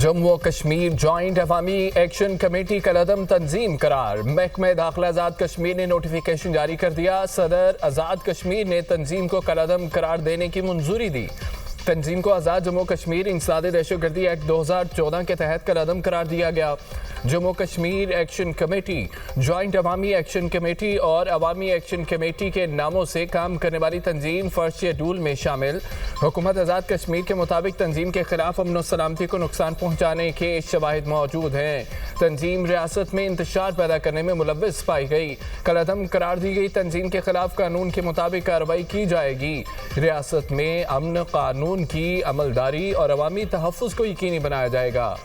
जम्मू और Kashmir joint Awami action committee कलअदम तंजीम करार। महकमा दाखिला आज़ाद कश्मीर ने नोटिफिकेशन जारी कर दिया। सदर आज़ाद कश्मीर ने तंजीम को कलअदम करार देने की मंजूरी दी। तंजीम को आज़ाद जम्मू कश्मीर इंसदाद दहशतगर्दी एक्ट 2014 के तहत कलअदम करार दिया गया। Jammu Kashmir action committee, joint Awami action committee और अवामी एक्शन कमेटी के नामों से काम करने वाली तंजीम फर्स्ट शेड्यूल में शामिल। हुकूमत आज़ाद कश्मीर के मुताबिक तंजीम के खिलाफ अमन सलामती को नुकसान पहुँचाने के शवाहिद मौजूद हैं। तंजीम रियासत में इंतशार पैदा करने में मुलव्वस पाई गई। कलअदम करार दी गई तंजीम के खिलाफ कानून के मुताबिक कार्रवाई की जाएगी। रियासत में अमन कानून की अमलदारी और अवामी तहफ़्फ़ुज़ को यकीनी बनाया जाएगा।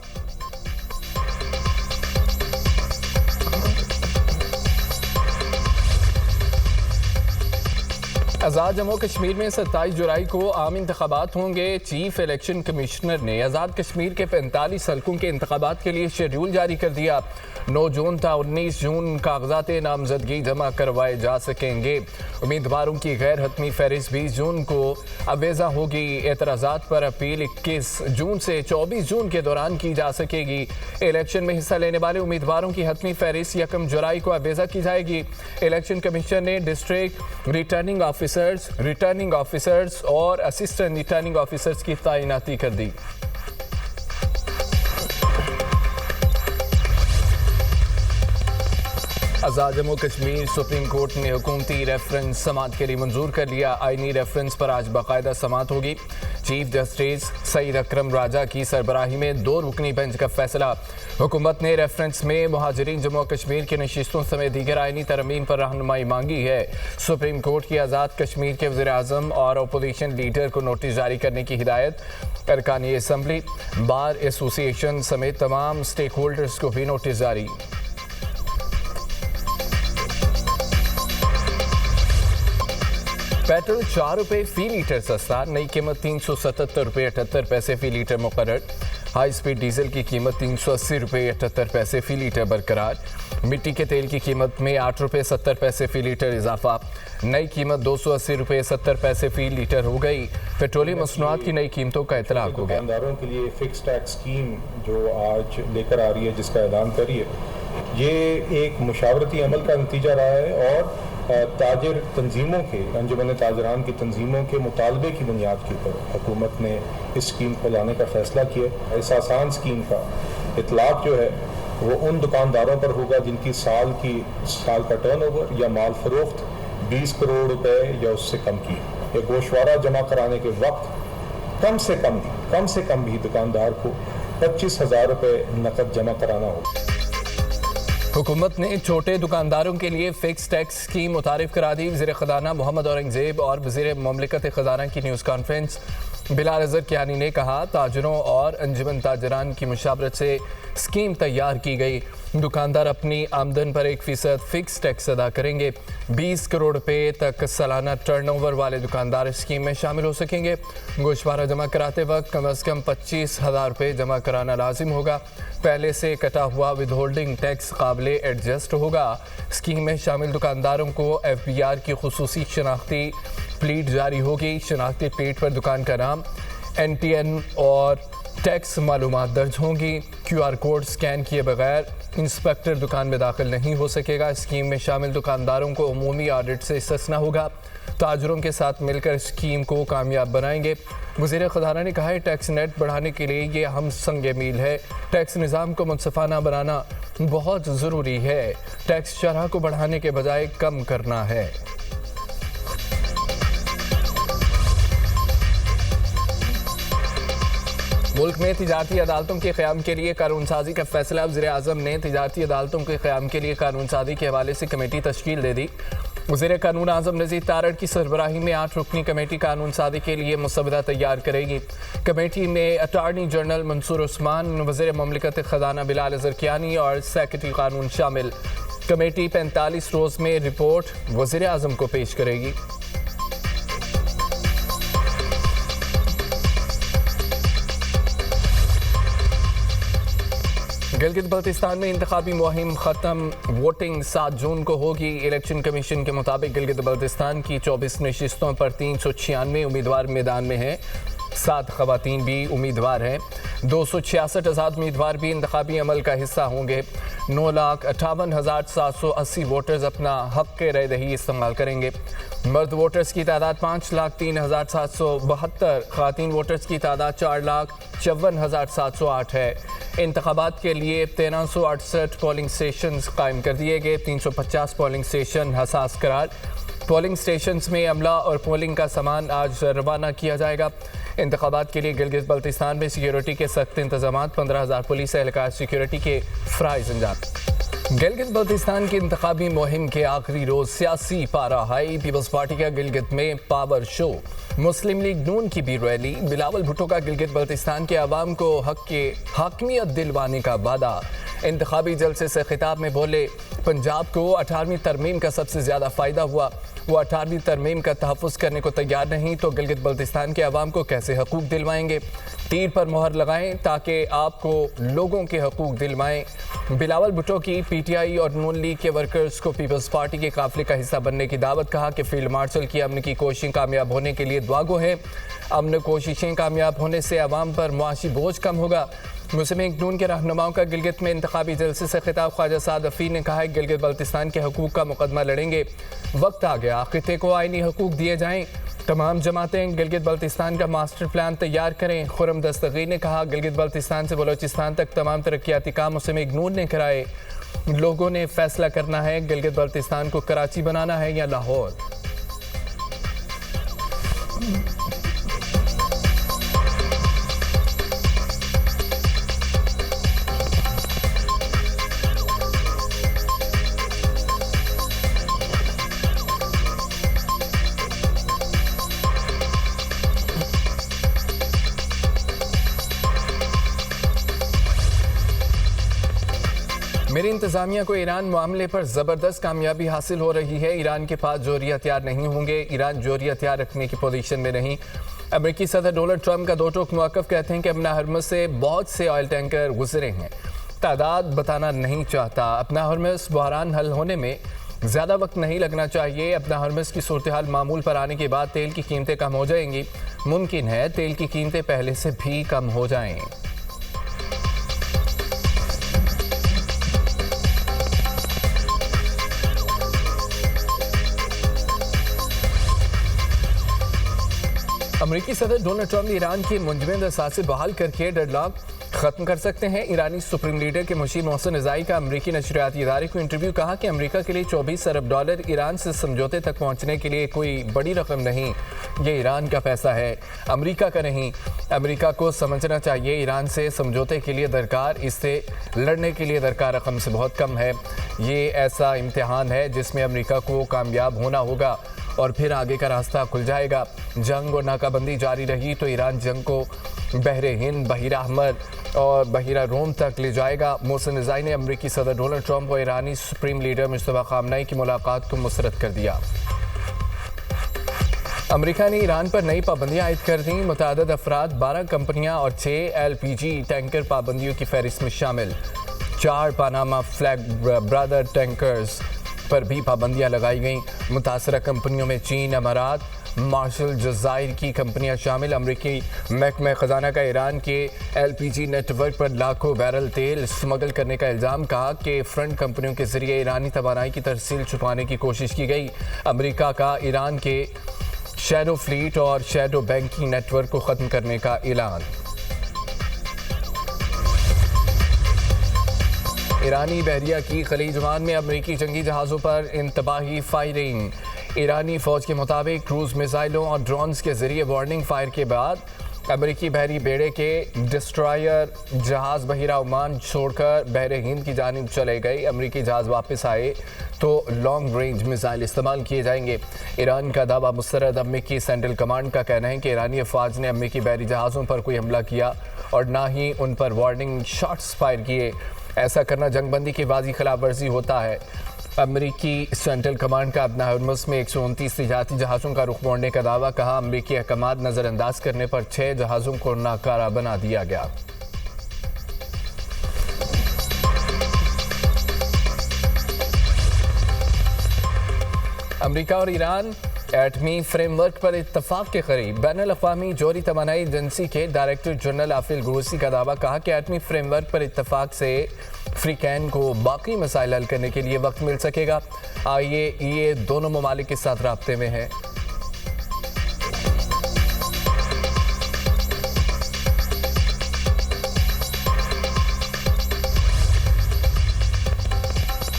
आज़ाद जम्मू कश्मीर में 27 जुलाई को आम इंतखाबात होंगे। चीफ इलेक्शन कमिश्नर ने आज़ाद कश्मीर के 45 हल्कों के इंतखाबात के लिए शेड्यूल जारी कर दिया। 9 जून था 19 जून कागजात नामजदगी जमा करवाए जा सकेंगे। उम्मीदवारों की गैर हतमी फहरिस्त 20 जून को अवेजा होगी। एतराज़ात पर अपील 21 जून से 24 जून के दौरान की जा सकेगी। इलेक्शन में हिस्सा लेने वाले उम्मीदवारों की हतमी फहरिस्त 1 जुलाई को अवेजा की जाएगी। इलेक्शन कमीशन ने डिस्ट्रिक्ट रिटर्निंग ऑफिसर्स और असिस्टेंट रिटर्निंग ऑफिसर्स की तैनाती कर दी। आज़ाद जम्मू कश्मीर सुप्रीम कोर्ट ने हुकूमती रेफरेंस समात के लिए मंजूर कर लिया। आईनी रेफरेंस पर आज बाकायदा समात होगी। चीफ जस्टिस सईद अकरम राजा की सरबराही में 2 रुकनी बेंच का फैसला। हुकूमत ने रेफरेंस में मुहाजिरीन जम्मू कश्मीर की नशिस्तों समेत दीगर आईनी तरमीम पर रहनुमाई मांगी है। सुप्रीम कोर्ट की आज़ाद कश्मीर के वज़ीर आज़म और अपोजिशन लीडर को नोटिस जारी करने की हिदायत। अरकानी असम्बली, बार एसोसिएशन समेत तमाम स्टेक होल्डर्स को भी नोटिस जारी। पेट्रोल 4 रुपये फी लीटर सस्ता, नई कीमत 377 रुपये 78 पैसे फी लीटर मुकर्रर। हाई स्पीड डीजल की कीमत 380 रुपये 78 पैसे फी लीटर बरकरार। मिट्टी के तेल की कीमत में 8 रुपये 70 पैसे फी लीटर इजाफा, नई कीमत 280 रुपये 70 पैसे फी लीटर हो गई। पेट्रोलियम मसनूआत की नई कीमतों का इतलाक हो गया। दुकानदारों के लिए फिक्स टैक्स स्कीम जो आज लेकर आ रही है, जिसका ऐलान करी है, ये एक मुशावरती अमल का नतीजा रहा है और ताजिर तंजीमों के, अंजुमन ताजरान की तंजीमों के मुतालबे की बुनियाद के ऊपर हुकूमत ने इस स्कीम को लाने का फैसला किया। इस आसान स्कीम का इतलाक जो है वो उन दुकानदारों पर होगा जिनकी साल का टर्नओवर या माल फरोख्त 20 करोड़ रुपए या उससे कम की है। या गोशवारा जमा कराने के वक्त कम से कम भी दुकानदार को 25,000 रुपये नकद जमा कराना होगा। हुकूमत ने छोटे दुकानदारों के लिए फिक्स टैक्स स्कीम मुतारिफ करा दी। वज़ीर ख़ज़ाना मोहम्मद औरंगज़ेब और वज़ीर मुमलिकत ख़ज़ाना की न्यूज़ कॉन्फ्रेंस। बिलाल अज़हर कियानी ने कहा, ताजरों और अंजुमन ताजरान की मुशावरत से स्कीम तैयार की गई। दुकानदार अपनी आमदन पर 1% फिक्स टैक्स अदा करेंगे। 20 करोड़ रुपये तक सालाना टर्नओवर वाले दुकानदार इस स्कीम में शामिल हो सकेंगे। गोशवारा जमा कराते वक्त कम अज़ कम 25,000 रुपये जमा कराना लाजिम होगा। पहले से कटा हुआ विदहोल्डिंग टैक्स काबिले एडजस्ट होगा। स्कीम में शामिल दुकानदारों को FBR की खुसूसी शनाख्ती प्लीट जारी होगी। शनाख्ती प्लीट पर दुकान का नाम, NTN और टैक्स मालूमात दर्ज होंगी। QR कोड स्कैन किए बगैर इंस्पेक्टर दुकान में दाखिल नहीं हो सकेगा। स्कीम में शामिल दुकानदारों को उमूमी ऑडिट से इस्तिस्ना होगा। ताजरों के साथ मिलकर स्कीम को कामयाब बनाएंगे। वज़ीर ख़ज़ाना ने कहा है, टैक्स नेट बढ़ाने के लिए ये हम संग मील है। टैक्स निज़ाम को मुनसफ़ाना बनाना बहुत ज़रूरी है। टैक्स शरह को बढ़ाने के बजाय कम करना है। मुल्क में तिजारती अदालतों के क़याम के लिए कानून साजी का फैसला। वज़ीर आज़म ने तिजारती अदालतों के क़याम के लिए कानून साजी के हवाले से कमेटी तश्कील दे दी। वज़ीर कानून आज़म नज़ीर तारड़ की सरबराही में 8 रुकनी कमेटी कानून साजी के लिए मसवदा तैयार करेगी। कमेटी में अटार्नी जनरल मंसूर उस्मान, वज़ीर मुमलिकत ख़ज़ाना बिलाल अज़हर कियानी और सेक्रेटरी कानून शामिल। कमेटी 45 रोज़ में रिपोर्ट वज़ीर आज़म को पेश करेगी। गिलगित बल्तिस्तान में इंतखाबी मुहिम ख़त्म, वोटिंग 7 जून को होगी। इलेक्शन कमीशन के मुताबिक गिलगित बल्तिस्तान की 24 नशिस्तों पर 396 उम्मीदवार मैदान में हैं। 7 खवातीन भी उम्मीदवार हैं। 266 आज़ाद उम्मीदवार भी इंतखाबी अमल का हिस्सा होंगे। 9,58,780 वोटर्स अपना हक के राय दही इस्तेमाल करेंगे। मर्द वोटर्स की तादाद 5,03,772, खातीन वोटर्स की तादाद 4,54,708 है। इंतखाबात के लिए 1368 पोलिंग स्टेशन कायम कर दिए गए। 350 पोलिंग स्टेशन हसास करार। पोलिंग स्टेशंस में अमला और पोलिंग का सामान आज रवाना किया जाएगा। इंतखाबात के लिए गिलगित बल्तिस्तान में सिक्योरिटी के सख्त इंतजाम, 15,000 पुलिस एहलकार सिक्योरिटी के फ़राइज़ अंजाम। गिलगित बल्तिस्तान की इंतखाबी मुहिम के आखिरी रोज सियासी पारा हाई। पीपल्स पार्टी का गिलगित में पावर शो, मुस्लिम लीग नून की भी रैली। बिलावल भुट्टो का गिलगित बल्तिस्तान के अवाम को हक के हाकमियत दिलवाने का वादा। इंतखाबी जलसे से खिताब में बोले, पंजाब को 18वीं तरमीम का सबसे ज़्यादा फ़ायदा हुआ। वो 18वीं तरमीम का तहफ़्फ़ुज़ करने को तैयार नहीं तो गिलगित बल्तिस्तान के अवाम को कैसे हकूक़ दिलवाएंगे। तीर पर मोहर लगाएं ताकि आपको लोगों के हकूक़ दिलवाएं। बिलावल भुट्टो की पीटीआई और नून लीग के वर्कर्स को पीपल्स पार्टी के काफ़िले का हिस्सा बनने की दावत। कहा कि फील्ड मार्शल की अमन की कोशिशें कामयाब होने के लिए दुआगो है। अमन कोशिशें कामयाब होने से अवाम पर मुआशी बोझ कम होगा। मुस्लिम लीग नून के रहनुमाओं का गिलगित में इंतखाबी जलसे से खिताब। ख्वाजा साद अफीर ने कहा है गिलगित बल्तिस्तान के हकूक़ का मुकदमा लड़ेंगे। वक्त आ गया खिते को आइनी हकूक़ दिए जाएं। तमाम जमातें गिलगित बल्तिस्तान का मास्टर प्लान तैयार करें। खुरम दस्तगीर ने कहा गिलगित बल्तिस्तान से बलोचिस्तान तक तमाम तरक्याती काम मुस्लिम लीग नून ने कराए। लोगों ने फैसला करना है गिलगित बल्तिस्तान को कराची बनाना है या लाहौर। मेरी इंतज़ामिया को ईरान मामले पर ज़बरदस्त कामयाबी हासिल हो रही है। ईरान के पास जोहरी हथियार नहीं होंगे। ईरान जोहरी हथियार रखने की पोजीशन में नहीं। अमेरिकी सदर डोनाल्ड ट्रंप का दो टोक मौक़िफ़ कहते हैं कि अपना हरमज़ से बहुत से ऑयल टैंकर गुजरे हैं, तादाद बताना नहीं चाहता। अपना हरमज़ बहरान हल होने में ज़्यादा वक्त नहीं लगना चाहिए। अपना हरमज़ की सूरत हाल मामूल पर आने के बाद तेल की कीमतें कम हो जाएंगी। मुमकिन है तेल की कीमतें पहले से भी कम हो जाएं। अमेरिकी सदर डोनाल्ड ट्रंप ईरान की मुंजमद असासे बहाल करके डेडलॉक खत्म कर सकते हैं। ईरानी सुप्रीम लीडर के मुशीर मोहसिन रिज़ाई का अमेरिकी नशरियाती इदारे को इंटरव्यू। कहा कि अमेरिका के लिए 24 अरब डॉलर ईरान से समझौते तक पहुंचने के लिए कोई बड़ी रकम नहीं। ये ईरान का पैसा है, अमेरिका का नहीं। अमेरिका को समझना चाहिए ईरान से समझौते के लिए दरकार, इससे लड़ने के लिए दरकार रकम से बहुत कम है। ये ऐसा इम्तिहान है जिसमें अमेरिका को कामयाब होना होगा और फिर आगे का रास्ता खुल जाएगा। जंग और नाकाबंदी जारी रही तो ईरान जंग को बहरे हिंद, बहीरा अहमर और बहीरा रोम तक ले जाएगा। मोहसिन रिज़ाई ने अमेरिकी सदर डोनाल्ड ट्रंप और ईरानी सुप्रीम लीडर मुस्तफा खामनेई की मुलाकात को मुस्तरद कर दिया। अमेरिका ने ईरान पर नई पाबंदियां आयद कर दी। मुतअद्दिद अफराद, 12 कंपनियां और 6 LPG टैंकर पाबंदियों की फहरिस्त में शामिल। 4 पानामा फ्लैग ब्रदर टैंकर्स पर भी पाबंदियां लगाई गईं। मुतासरा कंपनियों में चीन, अमारात, मार्शल, जज़ायर की कंपनियां शामिल। अमरीकी महकमा ख़जाना का ईरान के LPG नेटवर्क पर लाखों बैरल तेल स्मगल करने का इल्ज़ाम। कहा कि फ्रंट कंपनियों के ज़रिए ईरानी तवानाई की तरसील छुपाने की कोशिश की गई। अमरीका का ईरान के शैडो फ्लीट और शैडो बैंकिंग नेटवर्क को ख़त्म करने का ऐलान। ईरानी बहरिया की खलीज ओमान में अमरीकी जंगी जहाज़ों पर इंतबाही फायरिंग। ईरानी फ़ौज के मुताबिक क्रूज़ मिसाइलों और ड्रोन्स के ज़रिए वार्निंग फायर के बाद अमरीकी बहरी बेड़े के डिस्ट्रॉयर जहाज़ बहीरा ओमान छोड़कर बहरे हिंद की जानिब चले गए। अमरीकी जहाज़ वापस आए तो लॉन्ग रेंज मिसाइल इस्तेमाल किए जाएंगे। ईरान का दावा मुस्तरद। अमरीकी सेंट्रल कमांड का कहना है कि ईरानी अफवाज ने अमरीकी बहरी जहाज़ों पर कोई हमला किया और ना ही उन पर वार्निंग शॉट्स फायर किए। ऐसा करना जंगबंदी की वाज़ी खिलाफ वर्जी होता है। अमरीकी सेंट्रल कमांड का अपना हरमज़ में 129 तिजारती जहाज़ों का रुख मोड़ने का दावा। कहा अमरीकी अहकामात नज़रअंदाज करने पर 6 जहाज़ों को नाकारा बना दिया गया। अमरीका और ईरान एटमी फ्रेमवर्क पर इत्तफाक के करीब। बैनुल-अक़वामी जोहरी तवानाई एजेंसी के डायरेक्टर जनरल आफिल ग्रोसी का दावा, कहा कि एटमी फ्रेमवर्क पर इत्तफाक से अफ्रीकैन को बाकी मसाइल हल करने के लिए वक्त मिल सकेगा। IAEA दोनों ममालिक के साथ राब्ते में है।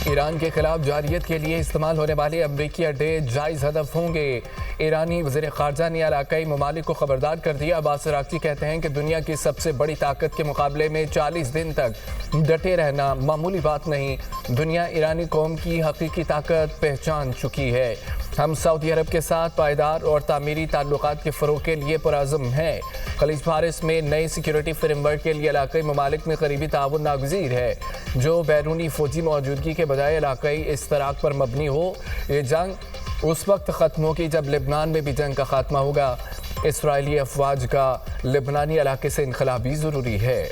ईरान के खिलाफ जारियत के लिए इस्तेमाल होने वाले अमरीकी अड्डे जायज़ हदफ होंगे। ईरानी वज़ीर ख़ारजा ने इलाक़ाई ममालिक को खबरदार कर दिया। अब्बास अराग़ची कहते हैं कि दुनिया की सबसे बड़ी ताकत के मुकाबले में 40 दिन तक डटे रहना मामूली बात नहीं। दुनिया ईरानी कौम की हकीकी ताकत पहचान चुकी है। हम सऊदी अरब के साथ पायदार और तामीरी ताल्लुकात के फ़रोग़ के लिए पुरअज़्म हैं। खलीज फारिस में नए सिक्योरिटी फ्रेमवर्क के लिए इलाक़ाई ममालिक में करीबी ताउन नागज़ीर है, जो बैरूनी फ़ौजी मौजूदगी के बजाय इलाक़ाई इश्तराक पर मबनी हो। ये जंग उस वक्त ख़त्म होगी जब लेबनान में भी जंग का खात्मा होगा। इसराइली अफवाज का लेबनानी इलाके से इनखला भी ज़रूरी है।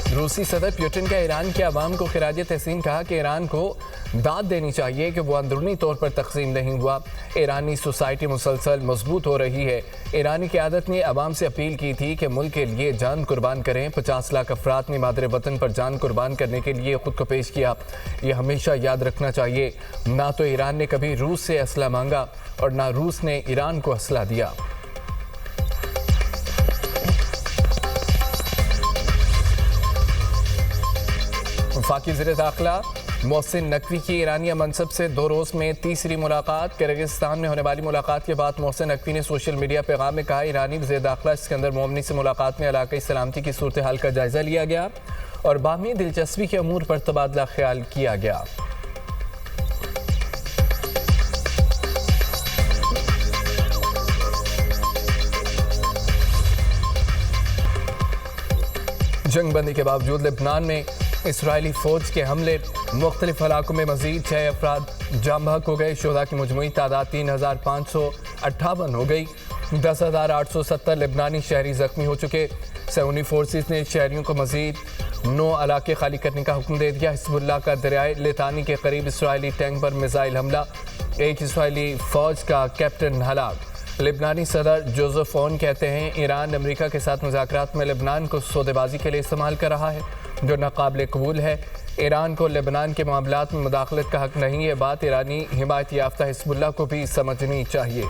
रूसी सदर पुतिन का ईरान के अवाम को खिराज तहसीन, कहा कि ईरान को दाद देनी चाहिए कि वो अंदरूनी तौर पर तकसीम नहीं हुआ। ईरानी सोसाइटी मुसलसल मजबूत हो रही है। ईरानी क़यादत ने अवाम से अपील की थी कि मुल्क के लिए जान कुर्बान करें। 50 लाख अफराद ने मादरे वतन पर जान कुर्बान करने के लिए खुद को पेश किया। ये हमेशा याद रखना चाहिए, ना तो ईरान ने कभी रूस से असला मांगा और ना रूस ने ईरान को असला दिया। वफाकी वज़ीर दाखिला मोहसिन नकवी की ईरानिया मनसब से 2 रोज़ में तीसरी मुलाकात। किर्गिस्तान में होने वाली मुलाकात के बाद मोहसिन नकवी ने सोशल मीडिया पैगाम में कहा, ईरानी वज़ीर दाखिला सिकंदर मोमनी से मुलाकात में इलाक़ाई सलामती की सूरत हाल का जायज़ा लिया गया और बाहमी दिलचस्पी के अमूर पर तबादला ख्याल किया गया। जंग बंदी के बावजूद लेबनान में इसराइली फ़ौज के हमले, मुख्तलिफ इलाकों में मज़ीद 6 अफराद जाम बहक हो गए। शुहदा की मजमूई तादाद 3558 हो गई। 10,870 लेबनानी शहरी ज़ख्मी हो चुके। सऊदी फोर्सेस ने शहरियों को मज़ीद 9 इलाके खाली करने का हुक्म दे दिया। हिज़्बुल्लाह का दरियाए लितानी के करीब इसराइली टैंक पर मिसाइल हमला, एक इसराइली फ़ौज का कैप्टन हलाक। लेबनानी सदर जोसेफ ओन कहते हैं, ईरान अमेरिका के साथ मुज़ाकरात में लेबनान को सौदेबाजी के लिए इस्तेमाल कर रहा है, जो नाकाबिल कबूल है। ईरान को लेबनान के मामलात में मुदाखलत का हक नहीं। ये बात ईरानी हिमायत याफ्ता हिज़्बुल्लाह को भी समझनी चाहिए।